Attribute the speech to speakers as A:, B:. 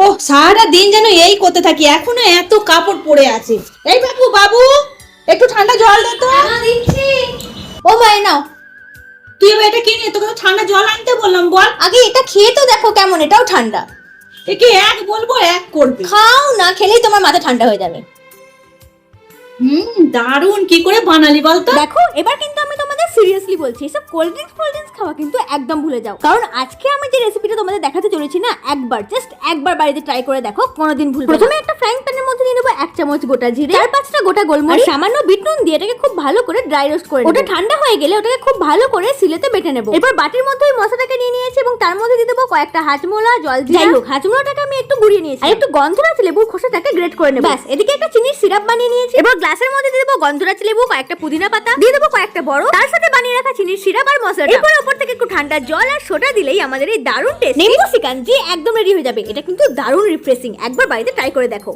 A: ও সারা দিন যেন এই করতে থাকি, এখনো এত কাপড় পড়ে আছে। এই বাবু বাবু, একটু ঠান্ডা জল দে তো।
B: দিচ্ছি।
A: ও ভাই নাও, তুই এবার এটা কিনে, তোকে তো ঠান্ডা জল আনতে বললাম, বল।
B: আগে এটা খেয়ে তো দেখো কেমন, এটাও ঠান্ডা।
A: একে এক বলবো এক করবে।
B: খাও না, খেলেই তোমার মাথা ঠান্ডা হয়ে যাবে।
A: দারুন, কি করে বানালি বলতো?
B: দেখো এবার কিন্তু আমি তোমাদের সিরিয়াসলি বলছি, এসব কোল্ড ড্রিঙ্কস খাওয়া কিন্তু একদম ভুলে যাও। কারণ আজকে আমি যে রেসিপিটা তোমাদের দেখাতে চলেছি না, জাস্ট একবার বাড়িতে ট্রাই করে দেখো, কোনোদিন ভুলবে না। প্রথমে একটা ফ্রাইং প্যানের মধ্যে দিয়ে নেবো 1 চামচ গোটা জিরে, 4-5টা গোটা গোলমরিচ, সামান্য বিট নুন দিয়ে এটাকে খুব ভালো করে ড্রাই রোস্ট করে নেবো। ওটা ঠান্ডা হয়ে গেলে ওটাকে খুব ভালো করে সিলেতে বেটে নেবো। এরপর বাটির মধ্যে ওই মশলাটাকে নিয়ে নিয়েছি এবং তার মধ্যে দিয়ে দেবো কয়েকটা হাজমোলা, জল দিয়ে, যাই হোক হাজমোলাটাকে আমি একটু গুঁড়িয়ে নিয়েছি, আর একটু গন্ধরাজ লেবুর খোসাটাকে গ্রেট করে নেবো। ব্যাস, এদিকে একটা চিনির সিরাপ বানিয়ে নিয়েছি। এবার গ্লাসের মধ্যে দিয়ে দেবো গন্ধরাজ লেবু, কয়েকটা পুদিনা পাতা দিয়ে দেবো, কয়েকটা বড়, তার সাথে বানিয়ে রাখা চিনির সিরাপ আর মশলা। এরপর উপর থেকে একটু ঠান্ডা জল আর সোডা দিলেই আমাদের এই দারুণ টেস্টি নিম্বু শিকাঞ্জি একদম রেডি হয়ে যাবে। এটা কিন্তু দারুণ রিফ্রেশিং, একবার বাড়িতে ট্রাই করে দেখো।